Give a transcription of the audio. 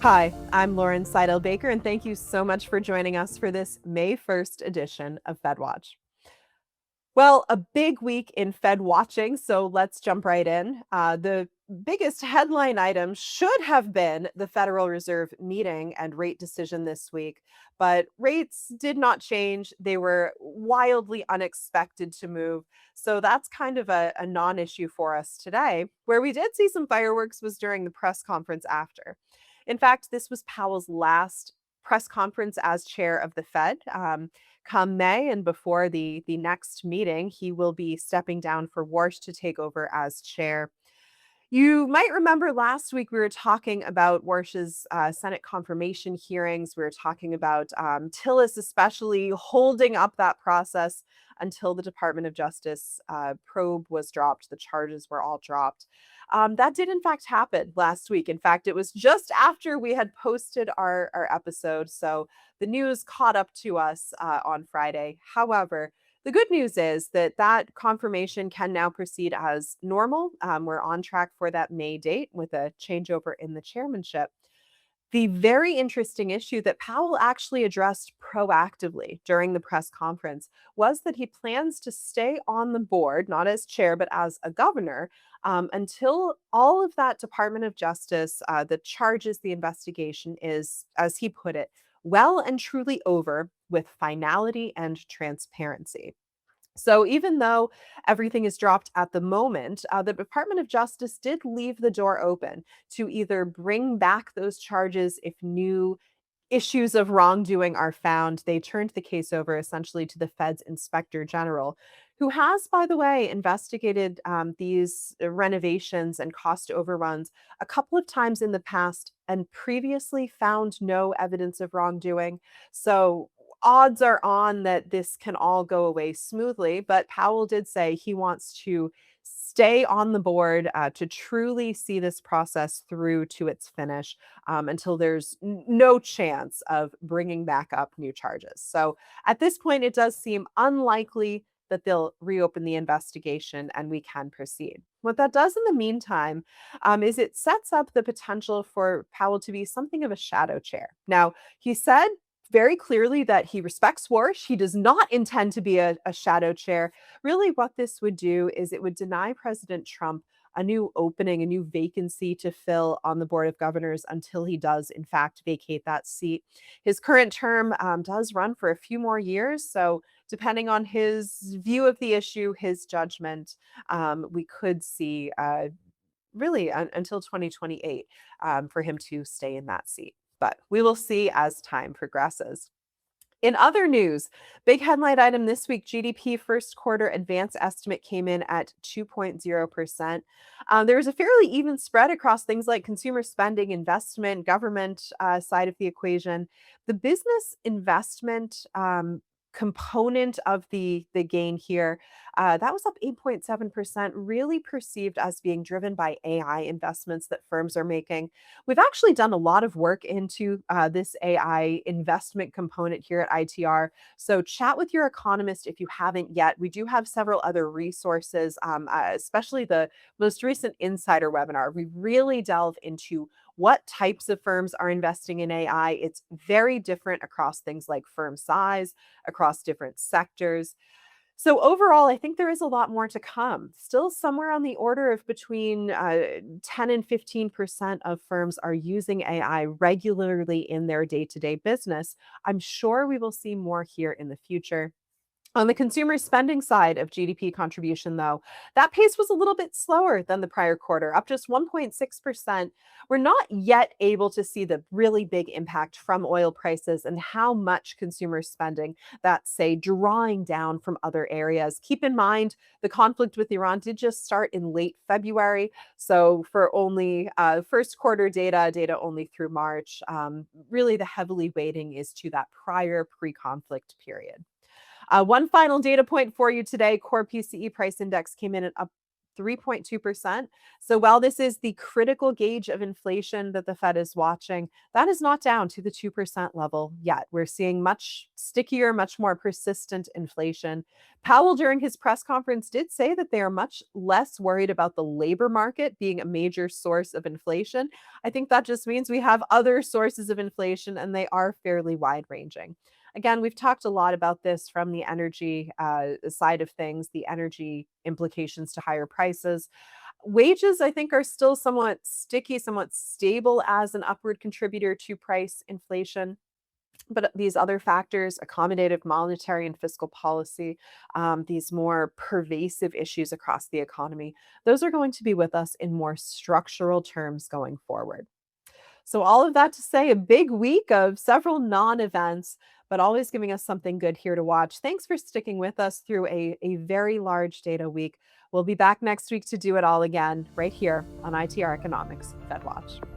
Hi, I'm Lauren Saidel-Baker, and thank you so much for joining us for this May 1st edition of FedWatch. Well, a big week in Fed watching, so let's jump right in. The biggest headline item should have been the Federal Reserve meeting and rate decision this week, but rates did not change. They were wildly unexpected to move. So that's kind of a non issue for us today. Where we did see some fireworks was during the press conference after. In fact, this was Powell's last press conference as chair of the Fed. Come May and before the next meeting, he will be stepping down for Warsh to take over as chair. You might remember last week we were talking about Warsh's Senate confirmation hearings. We were talking about Tillis, especially holding up that process until the Department of Justice probe was dropped. The charges were all dropped. That did, in fact, happen last week. In fact, it was just after we had posted our episode. So the news caught up to us on Friday. However, the good news is that that confirmation can now proceed as normal. We're on track for that May date with a changeover in the chairmanship. The very interesting issue that Powell actually addressed proactively during the press conference was that he plans to stay on the board, not as chair, but as a governor, until all of that Department of Justice, the charges, the investigation is, as he put it, well and truly over with finality and transparency. So even though everything is dropped at the moment, the Department of Justice did leave the door open to either bring back those charges if new issues of wrongdoing are found. They turned the case over essentially to the Fed's Inspector General, who has, by the way, investigated these renovations and cost overruns a couple of times in the past and previously found no evidence of wrongdoing. So odds are on that this can all go away smoothly. But Powell did say he wants to stay on the board to truly see this process through to its finish until there's no chance of bringing back up new charges. So at this point, it does seem unlikely that they'll reopen the investigation and we can proceed. What that does in the meantime is it sets up the potential for Powell to be something of a shadow chair. Now, he said very clearly that he respects Warsh. He does not intend to be a shadow chair. Really, what this would do is it would deny President Trump a new opening, a new vacancy to fill on the Board of Governors until he does, in fact, vacate that seat. His current term does run for a few more years. So, depending on his view of the issue, his judgment, we could see really until 2028 for him to stay in that seat. But we will see as time progresses. In other news, big headline item this week, GDP first quarter advance estimate came in at 2.0%. There was a fairly even spread across things like consumer spending, investment, government side of the equation. The business investment component of the gain here, that was up 8.7%, really perceived as being driven by AI investments that firms are making. We've actually done a lot of work into this AI investment component here at ITR. So chat with your economist if you haven't yet. We do have several other resources, especially the most recent insider webinar. We really delve into what types of firms are investing in AI. It's very different across things like firm size, across different sectors. So overall, I think there is a lot more to come. Still somewhere on the order of between 10 and 15% of firms are using AI regularly in their day-to-day business. I'm sure we will see more here in the future. On the consumer spending side of GDP contribution, though, that pace was a little bit slower than the prior quarter, up just 1.6%. We're not yet able to see the really big impact from oil prices and how much consumer spending that's, say, drawing down from other areas. Keep in mind, the conflict with Iran did just start in late February. So for only first quarter data only through March, really the heavily weighting is to that prior pre-conflict period. One final data point for you today, core PCE price index came in at up 3.2%. So while this is the critical gauge of inflation that the Fed is watching, that is not down to the 2% level yet. We're seeing much stickier, much more persistent inflation. Powell, during his press conference, did say that they are much less worried about the labor market being a major source of inflation. I think that just means we have other sources of inflation and they are fairly wide ranging. Again, we've talked a lot about this from the energy side of things, the energy implications to higher prices. Wages, I think, are still somewhat sticky, somewhat stable as an upward contributor to price inflation. But these other factors, accommodative monetary and fiscal policy, these more pervasive issues across the economy, those are going to be with us in more structural terms going forward. So, all of that to say, a big week of several non events, but always giving us something good here to watch. Thanks for sticking with us through a very large data week. We'll be back next week to do it all again, right here on ITR Economics FedWatch.